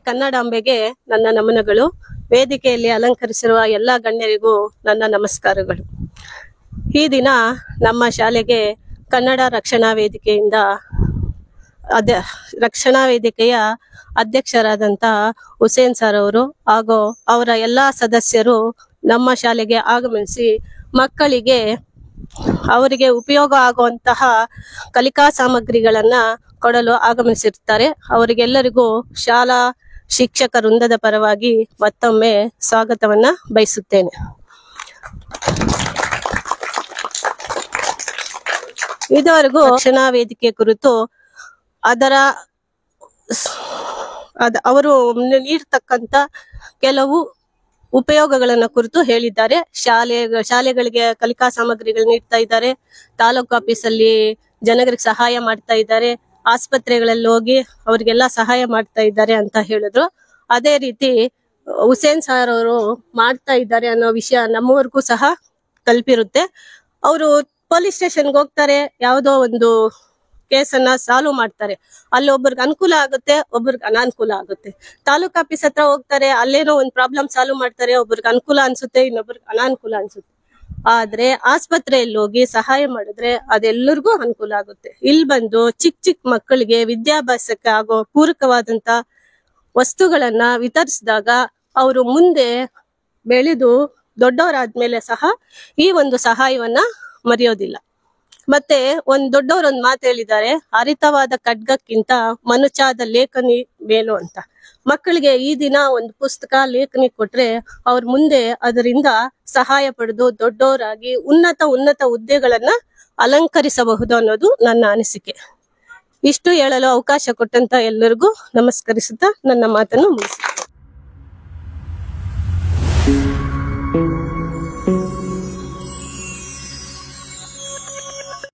ಕನ್ನಡಾಂಬೆಗೆ ನನ್ನ ನಮನಗಳು. ವೇದಿಕೆಯಲ್ಲಿ ಅಲಂಕರಿಸಿರುವ ಎಲ್ಲ ಗಣ್ಯರಿಗೂ ನನ್ನ ನಮಸ್ಕಾರಗಳು. ಈ ದಿನ ನಮ್ಮ ಶಾಲೆಗೆ ಕನ್ನಡ ರಕ್ಷಣಾ ವೇದಿಕೆಯಿಂದ ರಕ್ಷಣಾ ವೇದಿಕೆಯ ಅಧ್ಯಕ್ಷರಾದಂತ ಹುಸೇನ್ ಸರ್ ಅವರು ಹಾಗೂ ಅವರ ಎಲ್ಲಾ ಸದಸ್ಯರು ನಮ್ಮ ಶಾಲೆಗೆ ಆಗಮಿಸಿ ಮಕ್ಕಳಿಗೆ ಅವರಿಗೆ ಉಪಯೋಗ ಆಗುವಂತಹ ಕಲಿಕಾ ಸಾಮಗ್ರಿಗಳನ್ನ ಕೊಡಲು ಆಗಮಿಸಿರ್ತಾರೆ. ಅವರಿಗೆಲ್ಲರಿಗೂ ಶಾಲಾ ಶಿಕ್ಷಕ ವೃಂದದ ಪರವಾಗಿ ಮತ್ತೊಮ್ಮೆ ಸ್ವಾಗತವನ್ನ ಬಯಸುತ್ತೇನೆ. ಇದುವರೆಗೂ ರಕ್ಷಣಾ ವೇದಿಕೆ ಕುರಿತು ಅವರು ನೀಡತಕ್ಕಂತ ಕೆಲವು ಉಪಯೋಗಗಳನ್ನ ಕುರಿತು ಹೇಳಿದ್ದಾರೆ. ಶಾಲೆಗಳಿಗೆ ಕಲಿಕಾ ಸಾಮಗ್ರಿಗಳು ನೀಡ್ತಾ ಇದ್ದಾರೆ, ತಾಲೂಕು ಆಫೀಸಲ್ಲಿ ಜನರಿಗೆ ಸಹಾಯ ಮಾಡ್ತಾ ಇದ್ದಾರೆ, ಆಸ್ಪತ್ರೆಗಳಲ್ಲಿ ಹೋಗಿ ಅವ್ರಿಗೆಲ್ಲ ಸಹಾಯ ಮಾಡ್ತಾ ಇದ್ದಾರೆ ಅಂತ ಹೇಳಿದ್ರು. ಅದೇ ರೀತಿ ಹುಸೇನ್ ಸರ್ ಅವರು ಮಾಡ್ತಾ ಇದ್ದಾರೆ ಅನ್ನೋ ವಿಷಯ ನಮ್ಮವರೆಗೂ ಸಹ ತಲುಪಿರುತ್ತೆ. ಅವರು ಪೊಲೀಸ್ ಸ್ಟೇಷನ್ಗೆ ಹೋಗ್ತಾರೆ, ಯಾವುದೋ ಒಂದು ಕೇಸನ್ನ ಸಾಲ್ವ್ ಮಾಡ್ತಾರೆ, ಅಲ್ಲಿ ಒಬ್ಬರಿಗೆ ಅನುಕೂಲ ಆಗುತ್ತೆ, ಒಬ್ಬರಿಗೆ ಅನಾನುಕೂಲ ಆಗುತ್ತೆ. ತಾಲೂಕ್ ಆಫೀಸ್ ಹತ್ರ ಹೋಗ್ತಾರೆ, ಅಲ್ಲೇನೋ ಒಂದು ಪ್ರಾಬ್ಲಮ್ ಸಾಲ್ವ್ ಮಾಡ್ತಾರೆ, ಒಬ್ಬರಿಗೆ ಅನುಕೂಲ ಅನ್ಸುತ್ತೆ, ಇನ್ನೊಬ್ಬರಿಗೆ ಅನಾನುಕೂಲ ಅನ್ಸುತ್ತೆ. ಆದ್ರೆ ಆಸ್ಪತ್ರೆಯಲ್ಲಿ ಹೋಗಿ ಸಹಾಯ ಮಾಡಿದ್ರೆ ಅದೆಲ್ಲರಿಗೂ ಅನುಕೂಲ ಆಗುತ್ತೆ. ಇಲ್ಲಿ ಬಂದು ಚಿಕ್ಕ ಚಿಕ್ಕ ಮಕ್ಕಳಿಗೆ ವಿದ್ಯಾಭ್ಯಾಸಕ್ಕೆ ಆಗೋ ಪೂರಕವಾದಂತ ವಸ್ತುಗಳನ್ನ ವಿತರಿಸಿದಾಗ ಅವರು ಮುಂದೆ ಬೆಳೆದು ದೊಡ್ಡವರಾದ್ಮೇಲೆ ಸಹ ಈ ಒಂದು ಸಹಾಯವನ್ನ ಮರೆಯೋದಿಲ್ಲ. ಮತ್ತೆ ದೊಡ್ಡವರೊಂದು ಮಾತು ಹೇಳಿದ್ದಾರೆ, ಹರಿತವಾದ ಖಡ್ಗಕ್ಕಿಂತ ಮನುಚಾದ ಲೇಖನಿ ಮೇಲು ಅಂತ. ಮಕ್ಕಳಿಗೆ ಈ ದಿನ ಒಂದು ಪುಸ್ತಕ ಲೇಖನಿ ಕೊಟ್ರೆ ಅವ್ರ ಮುಂದೆ ಅದರಿಂದ ಸಹಾಯ ಪಡೆದು ದೊಡ್ಡವರಾಗಿ ಉನ್ನತ ಹುದ್ದೆಗಳನ್ನ ಅಲಂಕರಿಸಬಹುದು ಅನ್ನೋದು ನನ್ನ ಅನಿಸಿಕೆ. ಇಷ್ಟು ಹೇಳಲು ಅವಕಾಶ ಕೊಟ್ಟಂತ ಎಲ್ಲರಿಗೂ ನಮಸ್ಕರಿಸುತ್ತಾ ನನ್ನ ಮಾತನ್ನು ಮುಗಿಸಿ